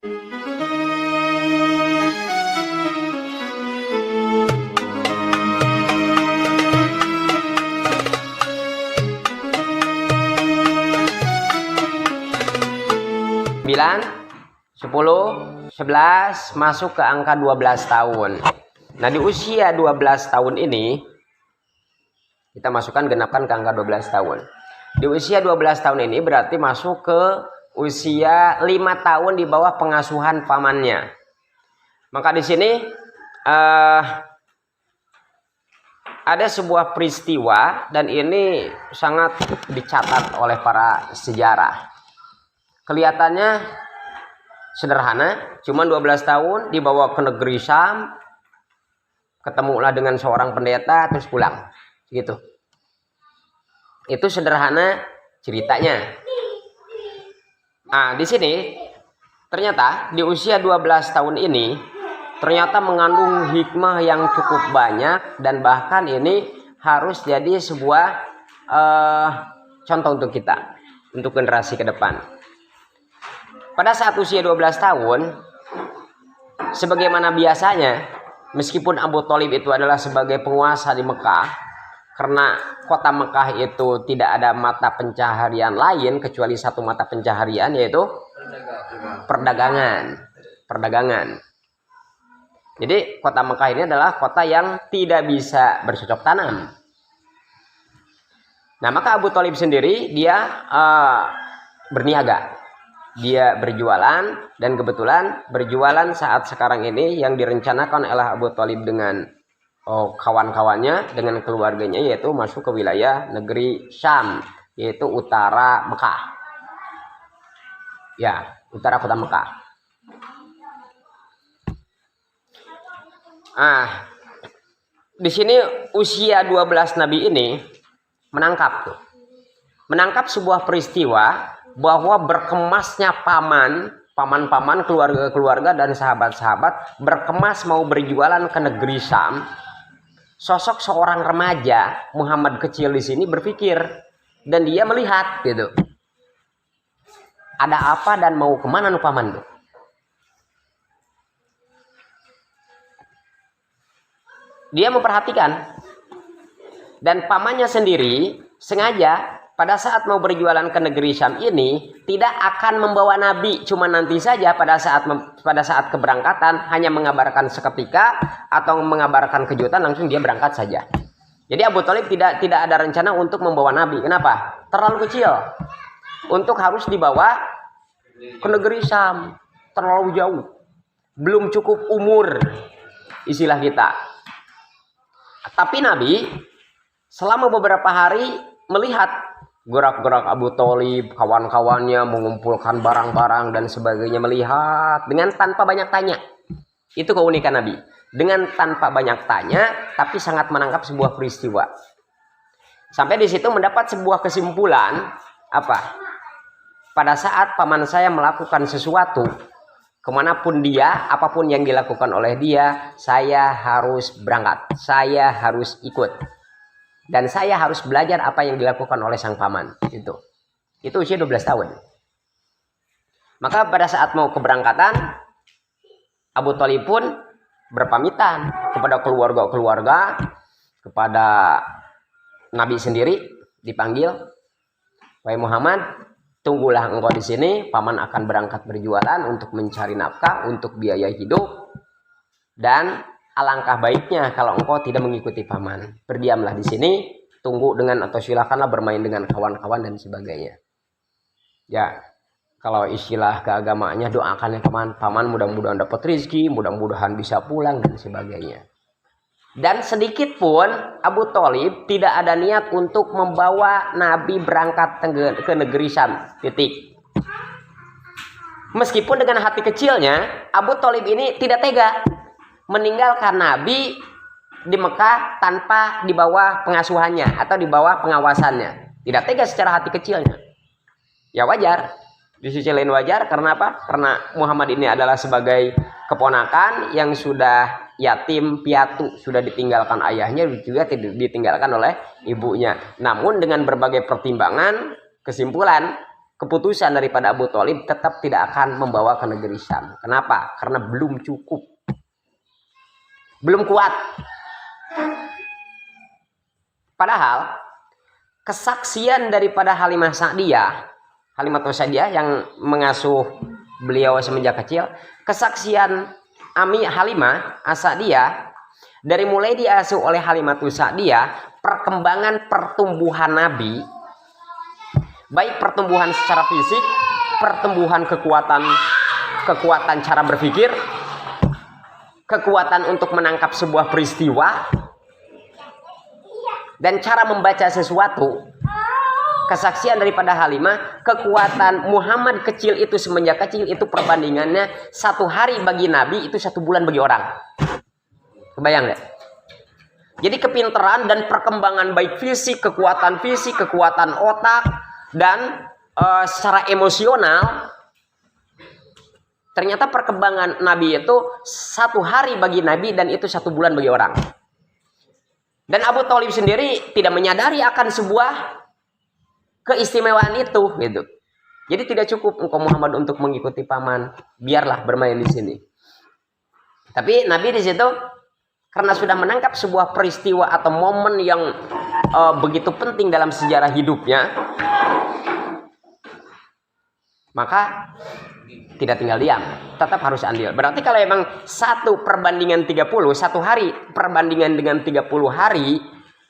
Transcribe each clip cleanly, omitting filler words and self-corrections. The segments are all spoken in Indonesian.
9, 10, 11 masuk ke angka 12 tahun. Nah, di usia 12 tahun ini kita masukkan genapkan ke angka 12 tahun. Di usia 12 tahun ini berarti masuk ke usia 5 tahun di bawah pengasuhan pamannya. Maka di sini ada sebuah peristiwa dan ini sangat dicatat oleh para sejarah. Kelihatannya sederhana, cuma 12 tahun dibawa ke negeri Syam, ketemulah dengan seorang pendeta terus pulang. Gitu. Itu sederhana ceritanya. Nah, di sini ternyata di usia 12 tahun ini ternyata mengandung hikmah yang cukup banyak dan bahkan ini harus jadi sebuah contoh untuk kita, untuk generasi ke depan. Pada saat usia 12 tahun, sebagaimana biasanya, meskipun Abu Thalib itu adalah sebagai penguasa di Mekah, karena kota Mekah itu tidak ada mata pencaharian lain kecuali satu mata pencaharian, yaitu perdagangan. Jadi kota Mekah ini adalah kota yang tidak bisa bercocok tanam. Nah, maka Abu Thalib sendiri dia berniaga. Dia berjualan, dan kebetulan berjualan saat sekarang ini yang direncanakan oleh Abu Thalib dengan kawan-kawannya, dengan keluarganya, yaitu masuk ke wilayah negeri Syam, yaitu utara Mekah. Ya, utara kota Mekah. Di sini usia 12 Nabi ini menangkap sebuah peristiwa bahwa berkemasnya paman-paman, keluarga-keluarga dan sahabat-sahabat berkemas mau berjualan ke negeri Syam. Sosok seorang remaja Muhammad kecil di sini berpikir dan dia melihat gitu. Ada apa dan mau kemana nu paman tuh? Dia memperhatikan dan pamannya sendiri sengaja pada saat mau berjualan ke negeri Syam ini tidak akan membawa Nabi, cuma nanti saja pada saat keberangkatan hanya mengabarkan seketika atau mengabarkan kejutan langsung dia berangkat saja. Jadi Abu Thalib tidak ada rencana untuk membawa Nabi. Kenapa? Terlalu kecil untuk harus dibawa ke negeri Syam, terlalu jauh, belum cukup umur istilah kita. Tapi Nabi selama beberapa hari melihat gerak-gerak Abu Thalib, kawan-kawannya mengumpulkan barang-barang dan sebagainya, melihat dengan tanpa banyak tanya. Itu keunikan Nabi. Dengan tanpa banyak tanya, tapi sangat menangkap sebuah peristiwa. Sampai di situ mendapat sebuah kesimpulan, apa? Pada saat paman saya melakukan sesuatu, kemanapun dia, apapun yang dilakukan oleh dia, saya harus berangkat, saya harus ikut. Dan saya harus belajar apa yang dilakukan oleh sang paman. Itu usia 12 tahun. Maka pada saat mau keberangkatan, Abu Thalib pun berpamitan kepada keluarga-keluarga, kepada Nabi sendiri, dipanggil, "Wahai Muhammad, tunggulah engkau di sini, paman akan berangkat berjualan untuk mencari nafkah, untuk biaya hidup, dan alangkah baiknya kalau engkau tidak mengikuti paman. Berdiamlah di sini, tunggu dengan atau silakanlah bermain dengan kawan-kawan dan sebagainya." Ya, kalau istilah keagamaannya doakan ya paman mudah-mudahan dapat rezeki, mudah-mudahan bisa pulang dan sebagainya. Dan sedikit pun Abu Thalib tidak ada niat untuk membawa Nabi berangkat ke negeri Syam. Titik. Meskipun dengan hati kecilnya Abu Thalib ini tidak tega meninggalkan Nabi di Mekah tanpa di bawah pengasuhannya atau di bawah pengawasannya. Tidak tega secara hati kecilnya. Ya wajar. Di sisi lain wajar karena apa? Karena Muhammad ini adalah sebagai keponakan yang sudah yatim piatu, sudah ditinggalkan ayahnya, juga tidak ditinggalkan oleh ibunya. Namun dengan berbagai pertimbangan, kesimpulan, keputusan daripada Abu Thalib tetap tidak akan membawa ke negeri Syam. Kenapa? Karena belum cukup. Belum kuat. Padahal kesaksian daripada Halimah Sa'diyah yang mengasuh beliau semenjak kecil, kesaksian Ami Halimah As-Sa'diyah dari mulai diasuh oleh Halimah Sa'diyah, perkembangan pertumbuhan Nabi, baik pertumbuhan secara fisik, pertumbuhan kekuatan cara berpikir, kekuatan untuk menangkap sebuah peristiwa, dan cara membaca sesuatu. Kesaksian daripada Halimah, kekuatan Muhammad kecil itu semenjak kecil itu perbandingannya 1 hari bagi Nabi itu 1 bulan bagi orang. Kebayang nggak? Jadi kepintaran dan perkembangan baik fisik, kekuatan otak, dan secara emosional, ternyata perkembangan Nabi itu 1 hari bagi Nabi dan itu 1 bulan bagi orang. Dan Abu Thalib sendiri tidak menyadari akan sebuah keistimewaan itu, gitu. Jadi tidak cukup engkau Muhammad untuk mengikuti paman, biarlah bermain di sini. Tapi Nabi di situ karena sudah menangkap sebuah peristiwa atau momen yang begitu penting dalam sejarah hidupnya, maka tidak tinggal diam, tetap harus andil. Berarti kalau emang 1 perbandingan 30, 1 hari perbandingan dengan 30 hari,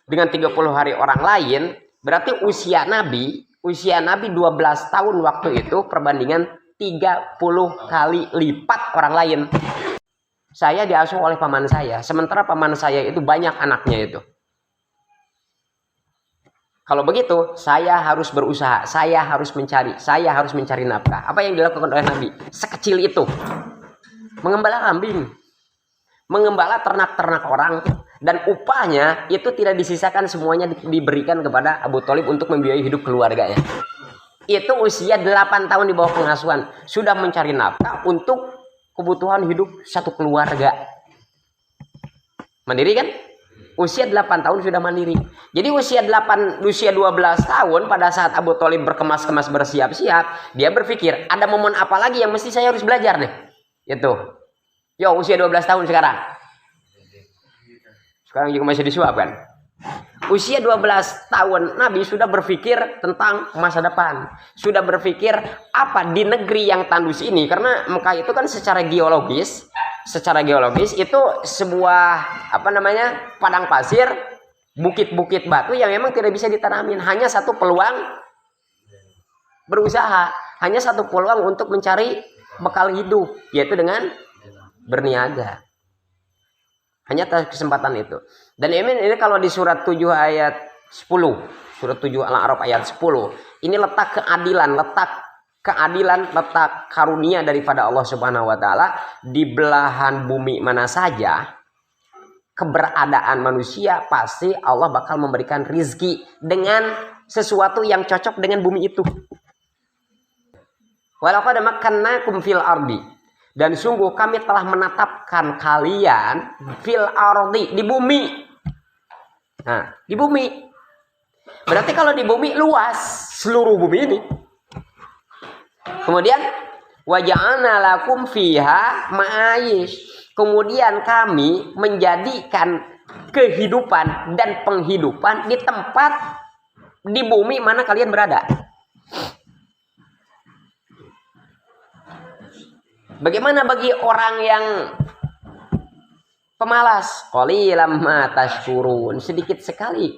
dengan 30 hari orang lain, berarti usia Nabi 12 tahun waktu itu perbandingan 30 kali lipat orang lain. Saya diasuh oleh paman saya, sementara paman saya itu banyak anaknya itu. Kalau begitu, saya harus berusaha, saya harus mencari nafkah. Apa yang dilakukan oleh Nabi? Sekecil itu. Mengembala kambing, mengembala ternak-ternak orang, dan upahnya itu tidak disisakan, semuanya diberikan kepada Abu Thalib untuk membiayai hidup keluarganya. Itu usia 8 tahun di bawah pengasuhan, sudah mencari nafkah untuk kebutuhan hidup satu keluarga. Mandiri kan? Usia 8 tahun sudah mandiri. Jadi usia 12 tahun pada saat Abu Thalib berkemas-kemas bersiap-siap, dia berpikir ada momen apa lagi yang mesti saya harus belajar nih. Itu. Yo, usia 12 tahun sekarang. Sekarang juga masih disuap kan? Usia 12 tahun Nabi sudah berpikir tentang masa depan. Sudah berpikir apa di negeri yang tandus ini, karena Mekah itu kan secara geologis itu sebuah padang pasir, bukit-bukit batu yang memang tidak bisa ditanamin. Hanya satu peluang berusaha, hanya satu peluang untuk mencari bekal hidup, yaitu dengan berniaga. Hanya kesempatan itu. Dan ini kalau di surat 7 ayat 10, surat 7 Al-A'raf ayat 10, ini letak keadilan, letak karunia daripada Allah Subhanahu wa taala. Di belahan bumi mana saja keberadaan manusia, pasti Allah bakal memberikan rizki dengan sesuatu yang cocok dengan bumi itu. Walaqad makkannakum fil ardi, dan sungguh kami telah menetapkan kalian fil ardi, di bumi. Nah, di bumi. Berarti kalau di bumi luas, seluruh bumi ini. Kemudian wa ja'alna lakum fiha ma'ayish. Kemudian kami menjadikan kehidupan dan penghidupan di tempat di bumi mana kalian berada. Bagaimana bagi orang yang pemalas? Qalilam ma tashkurun, sedikit sekali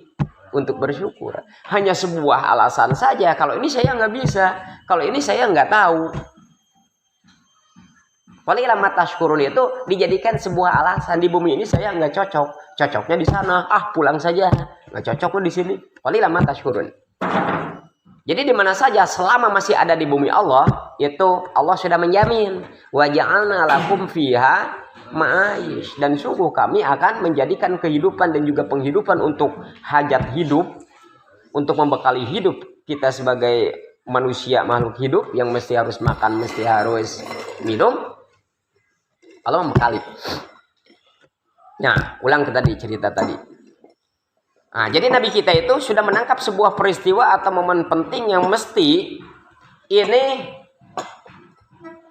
untuk bersyukur. Hanya sebuah alasan saja, kalau ini saya nggak bisa, kalau ini saya nggak tahu. Qalilam ma tashkurun itu dijadikan sebuah alasan. Di bumi ini saya nggak cocok, cocoknya di sana. Pulang saja, nggak cocok kok di sini. Qalilam ma tashkurun. Jadi di mana saja selama masih ada di bumi Allah, itu Allah sudah menjamin wa ja'alna lakum fiha ma'aish, dan sungguh kami akan menjadikan kehidupan dan juga penghidupan untuk hajat hidup, untuk membekali hidup kita sebagai manusia makhluk hidup yang mesti harus makan, mesti harus minum. Allah membekali. Nah, ulang ke tadi cerita tadi. Nah, jadi Nabi kita itu sudah menangkap sebuah peristiwa atau momen penting yang mesti ini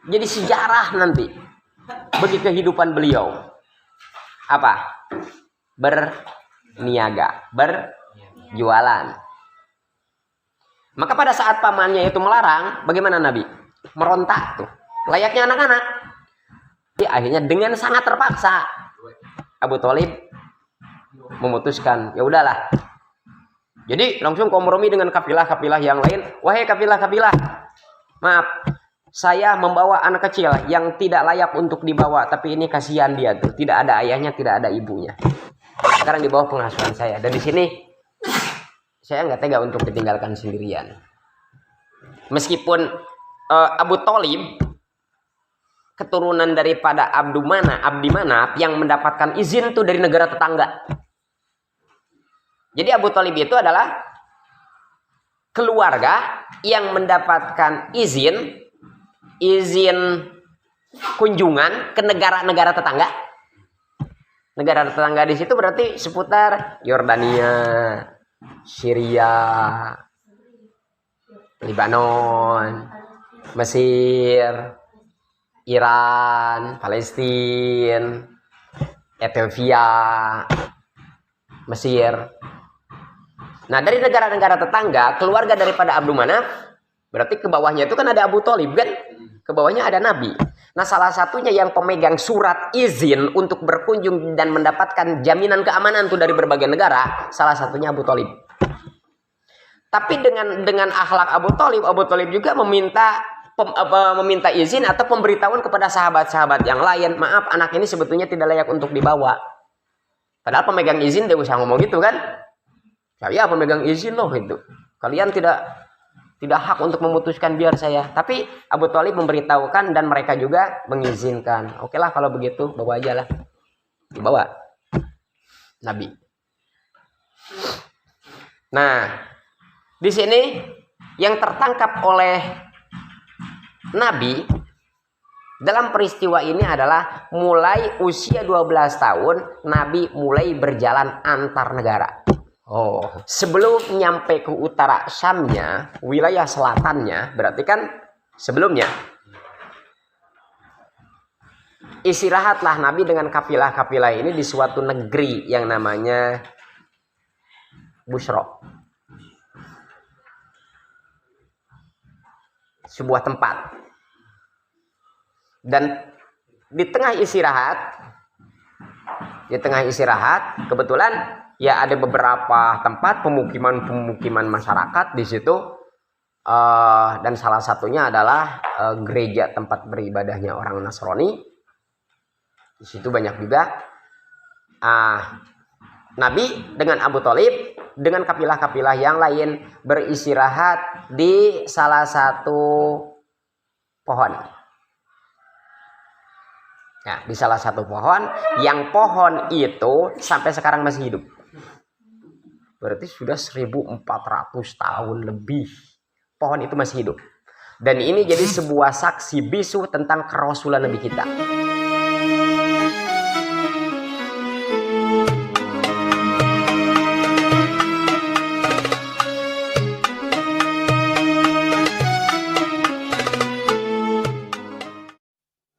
jadi sejarah nanti bagi kehidupan beliau. Apa? Berniaga, berjualan. Maka pada saat pamannya itu melarang, bagaimana Nabi? Merontak tuh, layaknya anak-anak. Akhirnya dengan sangat terpaksa Abu Thalib memutuskan, ya udahlah. Jadi langsung kompromi dengan kafilah-kafilah yang lain. Wahai kafilah-kafilah, maaf, saya membawa anak kecil yang tidak layak untuk dibawa, tapi ini kasihan dia tuh, tidak ada ayahnya, tidak ada ibunya. Sekarang di bawah pengasuhan saya, dan di sini saya nggak tega untuk ditinggalkan sendirian. Meskipun Abu Thalib keturunan daripada Abdi Manaf yang mendapatkan izin tuh dari negara tetangga. Jadi Abu Thalib itu adalah keluarga yang mendapatkan izin kunjungan ke negara-negara tetangga. Negara tetangga di situ berarti seputar Yordania, Syria, Lebanon, Mesir, Iran, Palestina, Ethiopia, Mesir. Nah, dari negara-negara tetangga, keluarga daripada Abdul Manaf, berarti ke bawahnya itu kan ada Abu Thalib kan? Ke bawahnya ada Nabi. Nah, salah satunya yang pemegang surat izin untuk berkunjung dan mendapatkan jaminan keamanan tuh dari berbagai negara, salah satunya Abu Thalib. Tapi dengan akhlak Abu Thalib juga meminta izin atau pemberitahuan kepada sahabat-sahabat yang lain, maaf, anak ini sebetulnya tidak layak untuk dibawa. Padahal pemegang izin dia usah ngomong gitu kan? Saya pemegang izin loh itu. Kalian tidak hak untuk memutuskan, biar saya. Tapi Abu Thalib memberitahukan dan mereka juga mengizinkan. Oke lah kalau begitu, bawa aja lah. Dibawa Nabi. Nah, di sini yang tertangkap oleh Nabi dalam peristiwa ini adalah mulai usia 12 tahun Nabi mulai berjalan antar negara. Sebelum nyampe ke utara Syamnya, wilayah selatannya, berarti kan sebelumnya istirahatlah Nabi dengan kafilah-kafilah ini di suatu negeri yang namanya Busra. Sebuah tempat. Dan di tengah istirahat, kebetulan ya ada beberapa tempat pemukiman masyarakat di situ, dan salah satunya adalah gereja tempat beribadahnya orang Nasrani. Di situ banyak juga Nabi dengan Abu Thalib dengan kafilah-kafilah yang lain beristirahat di salah satu pohon. Ya, di salah satu pohon yang pohon itu sampai sekarang masih hidup. Berarti sudah 1400 tahun lebih pohon itu masih hidup. Dan ini jadi sebuah saksi bisu tentang kerasulan Nabi kita.